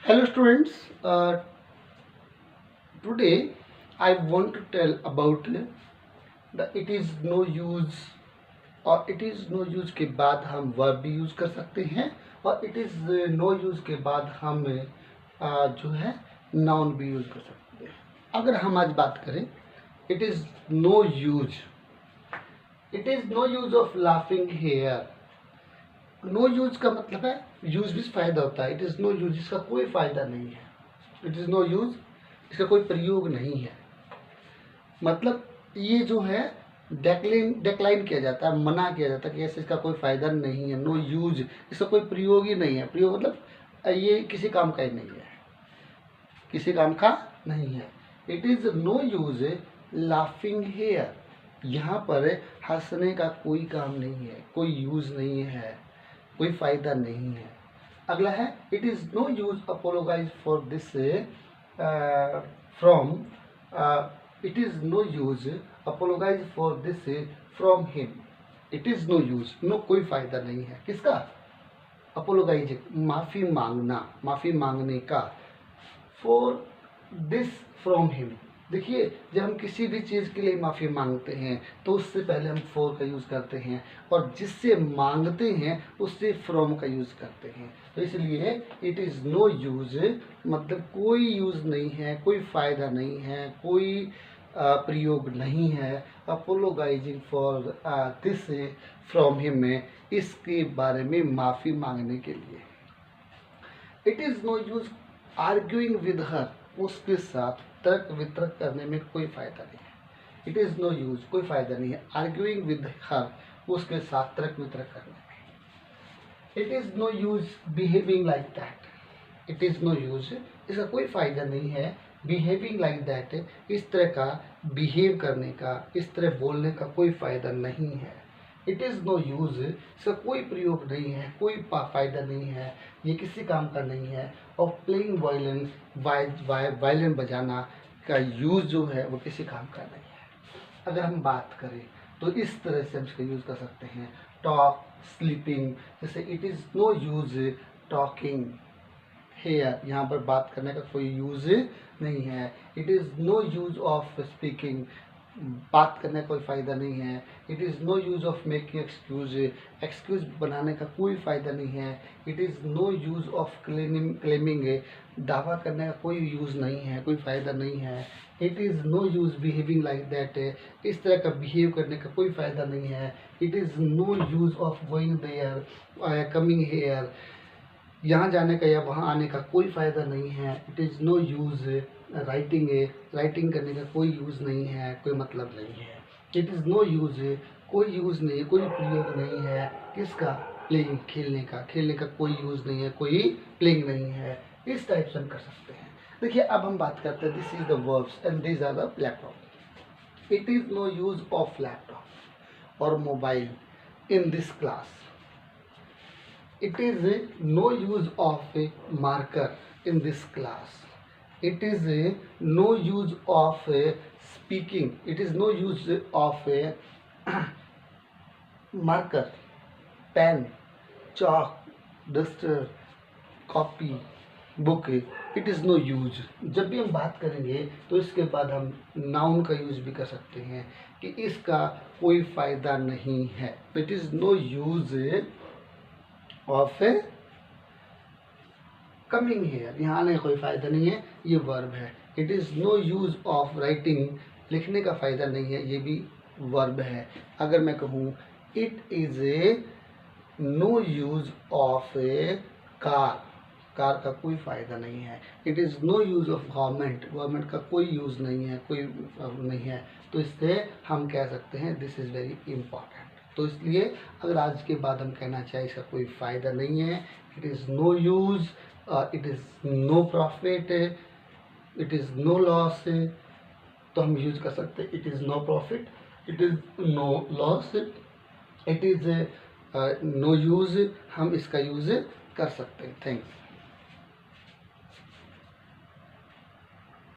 Hello students, today I want to tell about the it is no use और it is no use के बाद हम verb भी use कर सकते हैं और it is no use के बाद हम जो है noun भी यूज कर सकते हैं। अगर हम आज बात करें it is no use of laughing here। No use का मतलब है यूज भी फायदा होता है। इट इज़ नो यूज, इसका कोई फायदा नहीं है। इट इज़ नो यूज, इसका कोई प्रयोग नहीं है। मतलब ये जो है डेक्लाइन किया जाता है, मना किया जाता है कि ऐसे इसका कोई फायदा नहीं है। नो यूज, इसका कोई प्रयोग ही नहीं है। प्रयोग मतलब ये किसी काम का ही नहीं है, किसी काम का नहीं है। It is no use laughing here, यहाँ पर हंसने का कोई काम नहीं है, कोई यूज नहीं है, कोई फायदा नहीं है। अगला है it is no use apologize for this from, it is no use apologize for this from him. It is no use, no कोई फायदा नहीं है किसका? अपोलोगाइज, माफ़ी मांगना, माफ़ी मांगने का। फॉर दिस फ्रॉम हिम, देखिए जब हम किसी भी चीज़ के लिए माफ़ी मांगते हैं तो उससे पहले हम फॉर का यूज़ करते हैं और जिससे मांगते हैं उससे फ्रॉम का यूज़ करते हैं। तो इसलिए इट इज़ नो यूज मतलब कोई यूज़ नहीं है, कोई फ़ायदा नहीं है, कोई प्रयोग नहीं है। Apologising for this from him में, इसके बारे में माफ़ी मांगने के लिए। It is no use arguing with her, उसके साथ तर्क वितर्क करने में कोई फायदा नहीं है। इट इज़ नो यूज, कोई फायदा नहीं है आर्ग्यूइंग विद हर, उसके साथ तर्क वितर्क करने में। It is no use behaving like that, it is no use, इसका कोई फायदा नहीं है बिहेविंग लाइक दैट, इस तरह का बिहेव करने का, इस तरह बोलने का कोई फायदा नहीं है। इट इज़ नो यूज, इसका कोई प्रयोग नहीं है, कोई फायदा नहीं है, ये किसी काम का नहीं है। और प्लेइंग वायलिन, वायलिन बजाना का यूज जो है वो किसी काम का नहीं है। अगर हम बात करें तो इस तरह से हम इसका यूज कर सकते हैं। टॉक, स्लीपिंग, जैसे it is no use talking here, यहाँ पर बात करने का कोई यूज नहीं है। It is no use of speaking, बात करने का कोई फ़ायदा नहीं है। It is no use of making excuse, excuse बनाने का कोई फ़ायदा नहीं है। It is no use of claiming, दावा करने का कोई यूज़ नहीं है, कोई फ़ायदा नहीं है। It is no use behaving like that, इस तरह का बिहेव करने का कोई फ़ायदा नहीं है। It is no use of going there, coming here, यहाँ जाने का या वहाँ आने का कोई फ़ायदा नहीं है। It is no use writing, writing करने का कोई यूज़ नहीं है, कोई मतलब नहीं है। इट इज़ नो यूज़, कोई यूज़ नहीं है, कोई प्रयोग नहीं है किसका? प्लेइंग, खेलने का कोई यूज़ नहीं है, कोई प्लेइंग नहीं है। इस टाइप से हम कर सकते हैं। देखिए अब हम बात करते हैं this is the verbs and this are the laptop. It is no use of laptop और mobile in this class. It is no use of a marker in this class. It is no use of speaking. It is no use of a marker, pen, chalk, duster, copy, book. It is no use. जब भी हम बात करेंगे तो इसके बाद हम noun का यूज भी कर सकते हैं कि इसका कोई फायदा नहीं है। It is no use of coming here, यहाँ आने का कोई फायदा नहीं है, ये वर्ब है। It is no use of writing, लिखने का फायदा नहीं है, ये भी वर्ब है। अगर मैं कहूँ it is no use of a car, car का कोई फ़ायदा नहीं है। It is no use of government, government का कोई यूज़ नहीं है, कोई नहीं है। तो इससे हम कह सकते हैं दिस इज़ वेरी इम्पॉर्टेंट। तो इसलिए अगर आज के बाद हम कहना चाहें इसका कोई फ़ायदा नहीं है, it is no use, it is no profit, it is no loss, तो हम यूज कर सकते हैं it is no profit, it is no loss, it is no use, हम इसका यूज़ कर सकते हैं। थैंक्स।